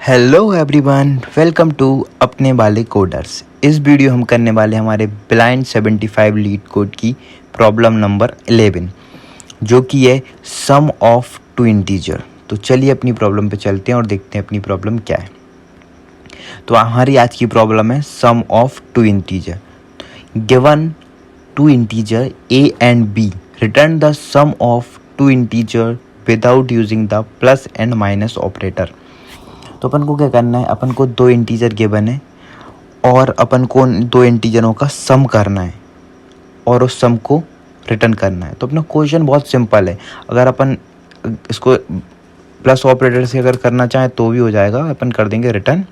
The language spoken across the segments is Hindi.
हेलो एवरीवन, वेलकम टू अपने वाले कोडर्स। इस वीडियो हम करने वाले हमारे ब्लाइंड 75 लीड कोड की प्रॉब्लम नंबर 11 जो कि है सम ऑफ टू इंटीजर। तो चलिए अपनी प्रॉब्लम पे चलते हैं और देखते हैं अपनी प्रॉब्लम क्या है। तो हमारी आज की प्रॉब्लम है sum of two integer. Given two integer a and b, return the sum of two integer without using the plus and minus operator. तो अपन को क्या करना है, अपन को दो इंटीजर गिवन है और अपन को दो इंटीजरों का सम करना है और उस सम को रिटर्न करना है। तो अपना क्वेश्चन बहुत सिंपल है। अगर अपन इसको प्लस ऑपरेटर से अगर करना चाहें तो भी हो जाएगा। अपन कर देंगे रिटर्न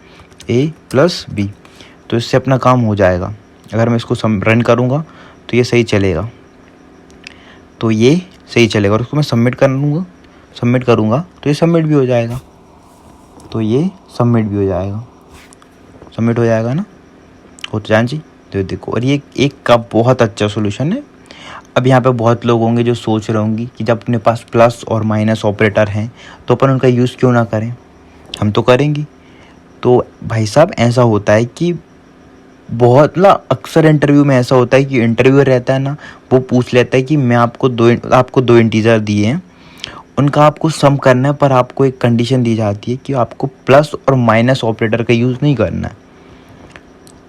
a प्लस b, तो इससे अपना काम हो जाएगा। अगर मैं इसको रन करूँगा तो ये सही चलेगा, तो ये सही चलेगा। और उसको मैं सबमिट करूँगा तो ये सबमिट भी हो जाएगा, तो ये सबमिट भी हो जाएगा। सबमिट हो जाएगा ना, हो तो जान जी। तो देखो, और ये एक का बहुत अच्छा सोल्यूशन है। अब यहाँ पे बहुत लोग होंगे जो सोच रहे होंगे कि जब अपने पास प्लस और माइनस ऑपरेटर हैं तो अपन उनका यूज़ क्यों ना करें, हम तो करेंगे। तो भाई साहब, ऐसा होता है कि बहुत अक्सर इंटरव्यू में ऐसा होता है कि इंटरव्यूअर रहता है ना, वो पूछ लेता है कि मैं आपको दो इंटीजर दिए हैं, उनका आपको सम करना है, पर आपको एक कंडीशन दी जाती है कि आपको प्लस और माइनस ऑपरेटर का यूज़ नहीं करना है।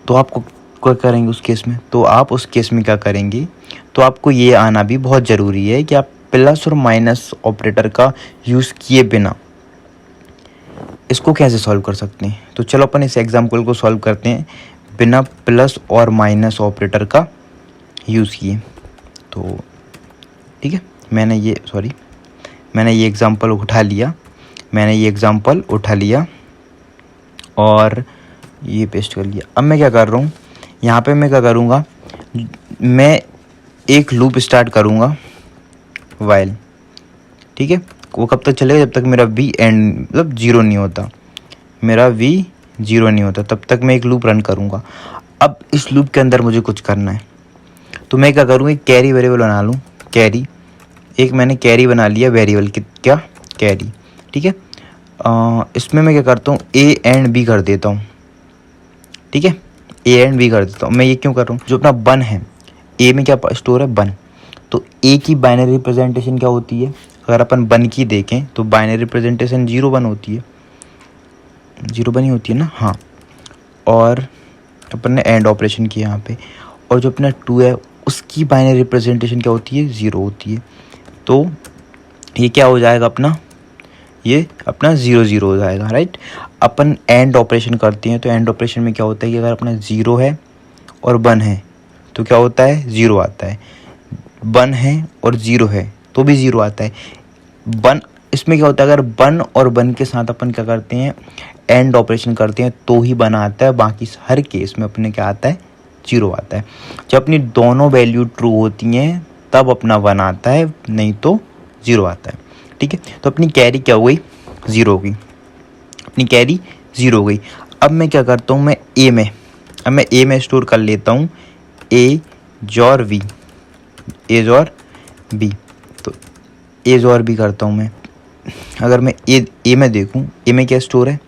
तो आपको क्या करेंगे उस केस में? तो आप उस केस में क्या करेंगे, तो आपको ये आना भी बहुत ज़रूरी है कि आप प्लस और माइनस ऑपरेटर का यूज़ किए बिना इसको कैसे सॉल्व कर सकते हैं। तो चलो अपन इस एग्जाम्पल को सॉल्व करते हैं बिना प्लस और माइनस ऑपरेटर का यूज़ किए। तो ठीक है, मैंने ये एग्ज़ाम्पल उठा लिया और ये पेस्ट कर लिया। अब मैं क्या कर रहा हूँ, यहाँ पे मैं क्या करूँगा, मैं एक लूप स्टार्ट करूँगा वाइल। ठीक है, वो कब तक चलेगा, जब तक मेरा v एंड मतलब जीरो नहीं होता, तब तक मैं एक लूप रन करूँगा। अब इस लूप के अंदर मुझे कुछ करना है, तो मैं क्या करूँगा, एक कैरी वेरिएबल बना लूँ। मैंने कैरी बना लिया वेरिएबल, क्या कैरी। ठीक है, इसमें मैं क्या करता हूँ, a एंड b कर देता हूँ। ठीक है, a एंड b कर देता हूँ। मैं ये क्यों कर रहा हूँ, जो अपना वन है, a में क्या स्टोर है, वन। तो a की बाइनरी रिप्रेजेंटेशन क्या होती है, अगर अपन वन की देखें तो बाइनरी रिप्रेजेंटेशन 0 1 होती है, 0 1 ही होती है ना। हाँ, और अपन ने एंड ऑपरेशन किया यहाँ पे, और जो अपना 2 है उसकी बाइनरी रिप्रेजेंटेशन क्या होती है, 0 होती है। तो ये क्या हो जाएगा अपना, ये अपना 0 0 हो जाएगा, राइट। अपन एंड ऑपरेशन करते हैं तो एंड ऑपरेशन में क्या होता है कि अगर अपना 0 है और 1 है तो क्या होता है, 0 आता है। 1 है और 0 है तो भी 0 आता है। 1 इसमें क्या होता है, अगर 1 और 1 के साथ अपन क्या करते हैं, एंड ऑपरेशन करते हैं तो ही 1 आता है। बाकी हर केस में अपने क्या आता है, 0 आता है। जब अपनी दोनों वैल्यू ट्रू होती हैं तब अपना 1 आता है, नहीं तो 0 आता है। ठीक है, तो अपनी कैरी क्या हो गई, 0 हो गई। अपनी कैरी 0 हो गई। अब मैं क्या करता हूँ, मैं ए में स्टोर कर लेता हूँ a जोर b, तो a जोर b करता हूँ मैं। अगर मैं ए में देखूँ, ए में क्या स्टोर है,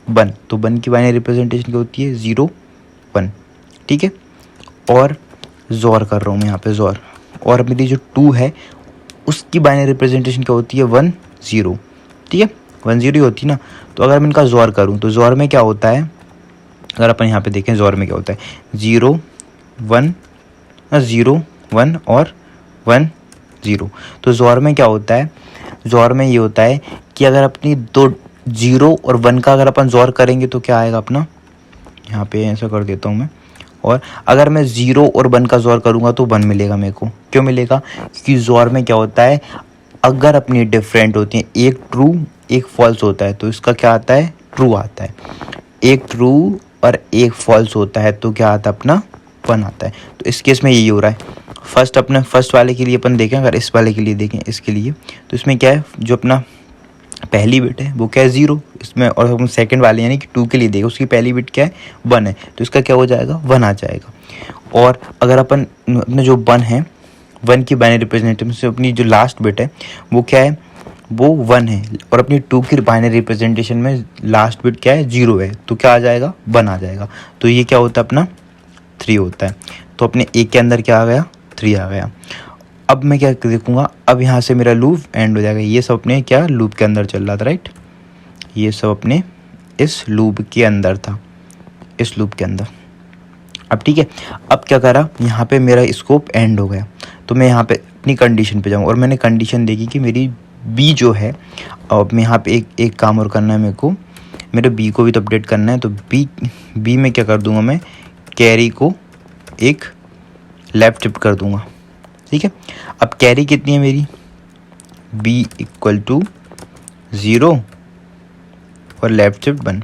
1, तो 1 की बाइनरी रिप्रेजेंटेशन क्या होती है, 0 1। ठीक है, और जोर कर रहा हूँ मैं यहाँ पे जोर, और मेरी जो 2 है उसकी बाइनरी रिप्रेजेंटेशन क्या होती है, 1 0। ठीक है, 1 0 ही होती है ना। तो अगर मैं इनका जोर करूँ तो जोर में क्या होता है, अगर अपन यहाँ पे देखें जोर में क्या होता है, 0 1 0 1 और 1 0। तो जोर में क्या होता है, जोर में ये होता है कि अगर अपनी दो 0 और 1 का अगर अपन जोर करेंगे तो क्या आएगा अपना, यहाँ पे ऐसा कर देता हूँ मैं। और अगर मैं 0 और 1 का जोर करूँगा तो 1 मिलेगा मेरे को। क्यों मिलेगा, क्योंकि जोर में क्या होता है, अगर अपनी डिफरेंट होती हैं, एक ट्रू एक फॉल्स होता है तो इसका क्या आता है, ट्रू आता है। एक ट्रू और एक फॉल्स होता है तो क्या आता है, अपना 1 आता है। तो इस केस में यही हो रहा है। फर्स्ट वाले के लिए अपन देखें, अगर इस वाले के लिए देखें, इसके लिए तो इसमें क्या है, जो अपना पहली बिट है वो क्या है, 0 इसमें, और हम सेकंड वाले यानी कि 2 के लिए देखें, उसकी पहली बिट क्या है, 1 है, तो इसका क्या हो जाएगा, 1 आ जाएगा। और अगर अपन अपने जो 1 है, 1 की बाइनरी रिप्रेजेंटेशन से अपनी जो लास्ट बिट है वो क्या है, वो 1 है और अपनी 2 की बाइनरी रिप्रेजेंटेशन में लास्ट बिट क्या है 0 है, तो क्या आ जाएगा 1 आ जाएगा। तो ये क्या होता है अपना 3 होता है। तो अपने A के अंदर क्या आ गया 3 आ गया। अब मैं क्या देखूँगा, अब यहाँ से मेरा लूप एंड हो जाएगा। ये सब अपने क्या लूप के अंदर चल रहा था, राइट, ये सब अपने इस लूप के अंदर था, इस लूप के अंदर। अब ठीक है, अब क्या करा, यहाँ पे मेरा स्कोप एंड हो गया, तो मैं यहाँ पे अपनी कंडीशन पे जाऊँ और मैंने कंडीशन देखी कि मेरी बी जो है, अब मैं यहाँ पे एक काम और करना है मेरे को, मेरे बी को भी तो अपडेट करना है। तो बी में क्या कर दूंगा, मैं कैरी को एक लेफ्ट शिफ्ट कर दूंगा, ठीक है। अब कैरी कितनी है मेरी, बी इक्वल टू 0 और लेफ्ट शिफ्ट 1।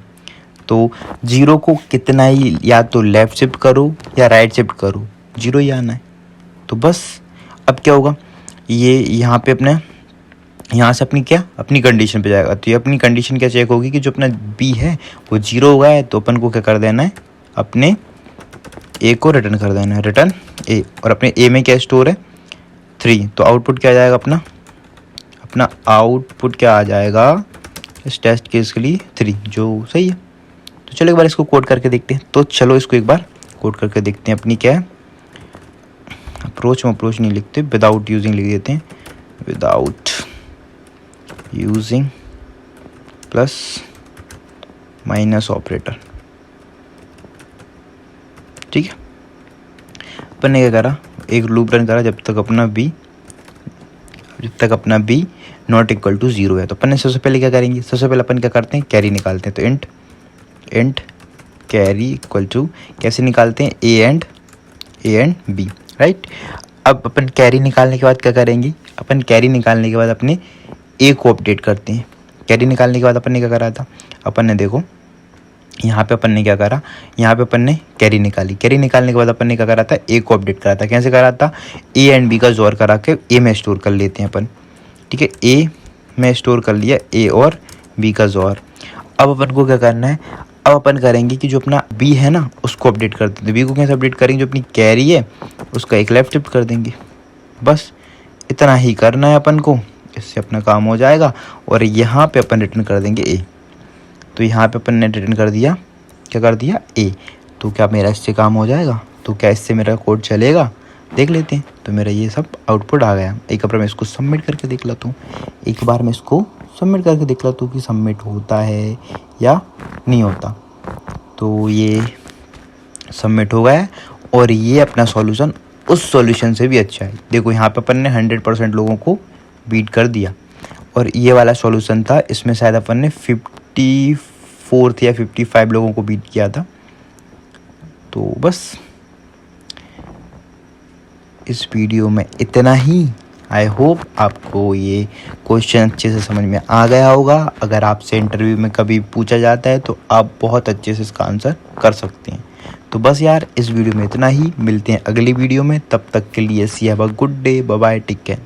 तो 0 को कितना ही या तो लेफ्ट शिफ्ट करो या राइट शिफ्ट करो, 0 ही आना है। तो बस अब क्या होगा, ये यहाँ पे अपने यहाँ से अपनी कंडीशन पे जाएगा। तो ये अपनी कंडीशन क्या चेक होगी कि जो अपना बी है वो 0 होगा है, तो अपन को क्या कर देना है, अपने ए को रिटर्न कर देना है, रिटर्न ए। और अपने ए में क्या स्टोर है 3, तो आउटपुट क्या आ जाएगा अपना आउटपुट क्या आ जाएगा इस टेस्ट केस के लिए 3, जो सही है। तो चलो एक बार इसको कोड करके देखते हैं। तो चलो इसको एक बार कोड करके देखते हैं। अपनी क्या है, अप्रोच नहीं लिखते, विदाउट यूजिंग लिख देते हैं, without using plus minus operator, ठीक है। अपन ने क्या करा, एक लूप रन करा जब तक अपना बी नॉट इक्वल टू 0 है। तो अपन ने सबसे पहले क्या करेंगे, सबसे पहले अपन क्या करते हैं, कैरी निकालते हैं। तो इंट कैरी इक्वल टू कैसे निकालते हैं, ए एंड बी, राइट। अब अपन कैरी निकालने के बाद क्या करेंगे, अपन कैरी निकालने के बाद अपने ए को अपडेट करते हैं। कैरी निकालने के बाद अपन ने क्या करा था, अपन ने देखो यहाँ पे अपन ने क्या करा, यहाँ पे अपन ने कैरी निकाली। कैरी निकालने के बाद अपन ने क्या करा था, ए को अपडेट करा था। कैसे करा था, ए एंड बी का जोर करा के ए में स्टोर कर लेते हैं अपन, ठीक है। ए में स्टोर कर लिया ए और बी का जोर। अब अपन को क्या करना है, अब अपन करेंगे कि जो अपना बी है ना उसको अपडेट कर देते हैं। बी को कैसे अपडेट करेंगे, जो अपनी कैरी है उसका एक लेफ्ट शिफ्ट कर देंगे, बस इतना ही करना है अपन को, इससे अपना काम हो जाएगा। और यहाँ पे अपन रिटर्न कर देंगे ए। तो यहाँ पे अपन ने रिटर्न कर दिया, क्या कर दिया ए। तो क्या मेरा इससे काम हो जाएगा, तो क्या इससे मेरा कोड चलेगा, देख लेते हैं। तो मेरा ये सब आउटपुट आ गया। एक बार मैं इसको सबमिट करके देख लेता हूँ, कि सबमिट होता है या नहीं होता। तो ये सबमिट हो गया है और ये अपना सॉल्यूशन उस सॉल्यूशन से भी अच्छा है। देखो यहाँ पे अपन ने 100% लोगों को बीट कर दिया और ये वाला सॉल्यूशन था, इसमें शायद अपन ने 54 या 55 लोगों को बीट किया था। तो बस इस वीडियो में इतना ही। आई होप आपको ये क्वेश्चन अच्छे से समझ में आ गया होगा। अगर आपसे इंटरव्यू में कभी पूछा जाता है तो आप बहुत अच्छे से इसका आंसर कर सकते हैं। तो बस यार इस वीडियो में इतना ही, मिलते हैं अगली वीडियो में, तब तक के लिए see have a good day, bye bye, take care.